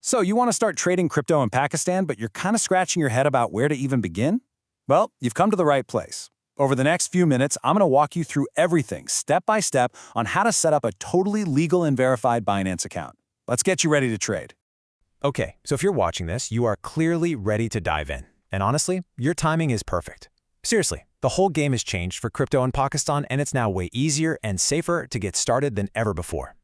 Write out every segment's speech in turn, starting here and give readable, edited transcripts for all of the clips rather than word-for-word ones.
So you want to start trading crypto in Pakistan, but you're kind of scratching your head about where to even begin? Well, you've come to the right place. Over the next few minutes, I'm going to walk you through everything, step by step, on how to set up a totally legal and verified Binance account. Let's get you ready to trade. Okay, so if you're watching this, you are clearly ready to dive in. And honestly, your timing is perfect. Seriously, the whole game has changed for crypto in Pakistan, and it's now way easier and safer to get started than ever before.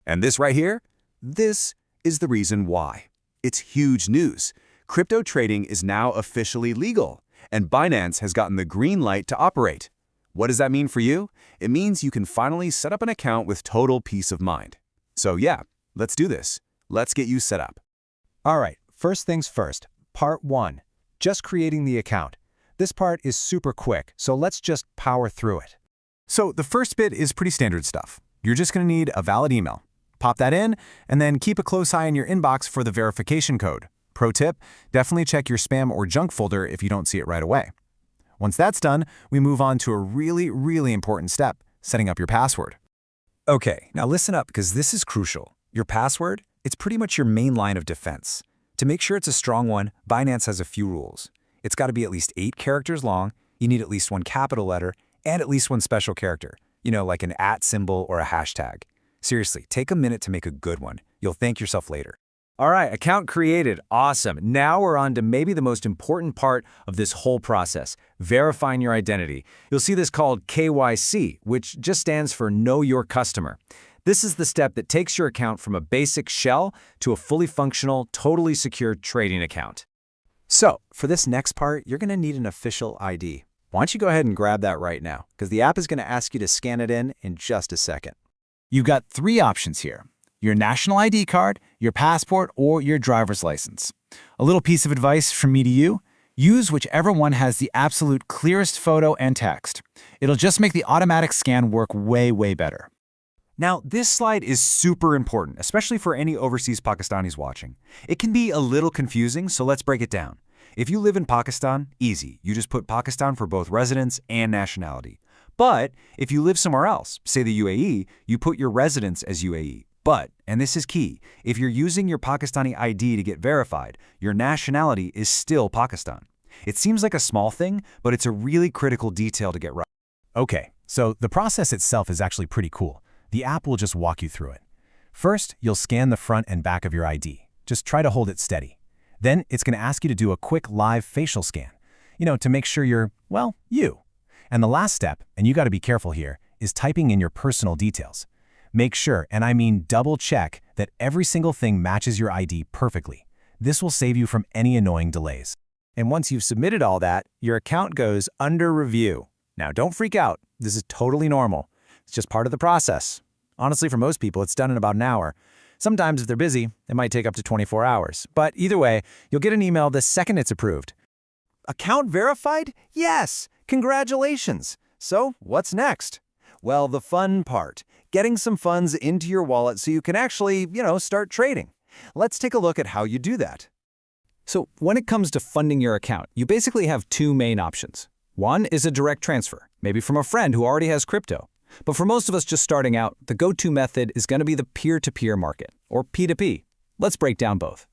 And this right here, this is the reason why. It's huge news. Crypto trading is now officially legal, and Binance has gotten the green light to operate. What does that mean for you? It means you can finally set up an account with total peace of mind. So yeah, let's do this. Let's get you set up. All right, first things first. Part 1. Just creating the account. This part is super quick, so let's just power through it. So the first bit is pretty standard stuff. You're just going to need a valid email. Pop that in, and then keep a close eye on your inbox for the verification code. Pro tip, definitely check your spam or junk folder if you don't see it right away. Once that's done, we move on to a really important step, setting up your password. Okay, now listen up because this is crucial. Your password, it's pretty much your main line of defense. To make sure it's a strong one, Binance has a few rules. It's got to be at least 8 characters long, you need at least 1 capital letter, and at least 1 special character, like an @ symbol or a hashtag. Seriously, take a minute to make a good one. You'll thank yourself later. All right, account created. Awesome. Now we're on to maybe the most important part of this whole process, verifying your identity. You'll see this called KYC, which just stands for Know Your Customer. This is the step that takes your account from a basic shell to a fully functional, totally secure trading account. So, for this next part, you're going to need an official ID. Why don't you go ahead and grab that right now, because the app is going to ask you to scan it in just a second. You've got 3 options here: your national ID card, your passport, or your driver's license. A little piece of advice from me to you: use whichever one has the absolute clearest photo and text. It'll just make the automatic scan work way better. Now, this slide is super important, especially for any overseas Pakistanis watching. It can be a little confusing, so let's break it down. If you live in Pakistan, easy. You just put Pakistan for both residence and nationality. But if you live somewhere else, say the UAE, you put your residence as UAE. But, and this is key, if you're using your Pakistani ID to get verified, your nationality is still Pakistan. It seems like a small thing, but it's a really critical detail to get right. Okay, so the process itself is actually pretty cool. The app will just walk you through it. First, you'll scan the front and back of your ID. Just try to hold it steady. Then it's going to ask you to do a quick live facial scan, to make sure you're, well, you. And the last step, and you got to be careful here, is typing in your personal details. Make sure, and I mean double check, that every single thing matches your ID perfectly. This will save you from any annoying delays. And once you've submitted all that, your account goes under review. Now don't freak out. This is totally normal. It's just part of the process. Honestly, for most people, it's done in about an hour. Sometimes if they're busy, it might take up to 24 hours. But either way, you'll get an email the second it's approved. Account verified? Yes! Congratulations! So, what's next? Well, the fun part. Getting some funds into your wallet so you can actually, start trading. Let's take a look at how you do that. So, when it comes to funding your account, you basically have 2 main options. One is a direct transfer, maybe from a friend who already has crypto. But for most of us just starting out, the go-to method is going to be the peer-to-peer market, or P2P. Let's break down both.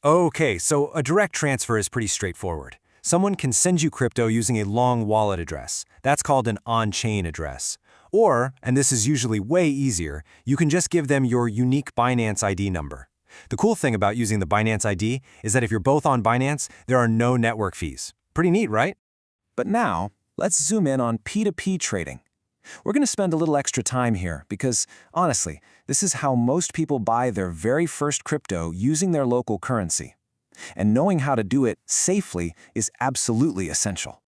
Okay, so a direct transfer is pretty straightforward. Someone can send you crypto using a long wallet address. That's called an on-chain address. Or, and this is usually way easier, you can just give them your unique Binance ID number. The cool thing about using the Binance ID is that if you're both on Binance, there are no network fees. Pretty neat, right? But now, let's zoom in on P2P trading. We're going to spend a little extra time here because, honestly, this is how most people buy their very first crypto using their local currency. And knowing how to do it safely is absolutely essential.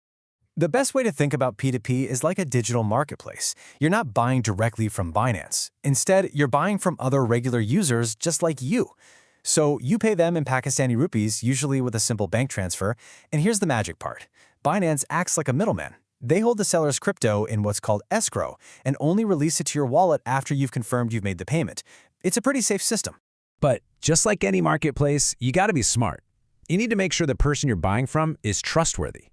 The best way to think about P2P is like a digital marketplace. You're not buying directly from Binance. Instead, you're buying from other regular users just like you. So you pay them in Pakistani rupees, usually with a simple bank transfer. And here's the magic part. Binance acts like a middleman. They hold the seller's crypto in what's called escrow and only release it to your wallet after you've confirmed you've made the payment. It's a pretty safe system. But just like any marketplace, you got to be smart. You need to make sure the person you're buying from is trustworthy.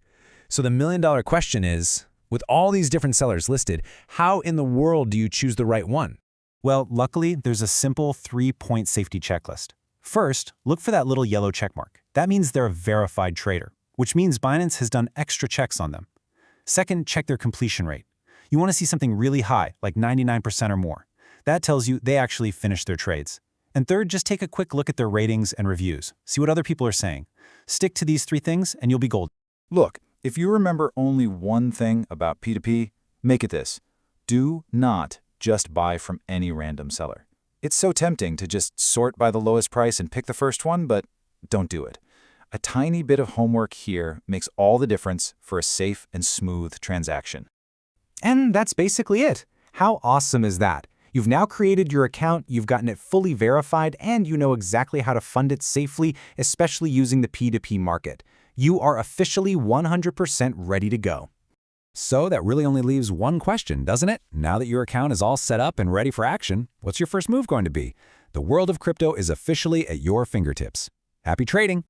So the million-dollar question is, with all these different sellers listed, how in the world do you choose the right one? Well, luckily, there's a simple 3-point safety checklist. First, look for that little yellow checkmark. That means they're a verified trader, which means Binance has done extra checks on them. Second, check their completion rate. You want to see something really high, like 99% or more. That tells you they actually finished their trades. And third, just take a quick look at their ratings and reviews. See what other people are saying. Stick to these 3 things and you'll be golden. Look, if you remember only one thing about P2P, make it this. Do not just buy from any random seller. It's so tempting to just sort by the lowest price and pick the first one, but don't do it. A tiny bit of homework here makes all the difference for a safe and smooth transaction. And that's basically it. How awesome is that? You've now created your account, you've gotten it fully verified, and you know exactly how to fund it safely, especially using the P2P market. You are officially 100% ready to go. So that really only leaves one question, doesn't it? Now that your account is all set up and ready for action, what's your first move going to be? The world of crypto is officially at your fingertips. Happy trading!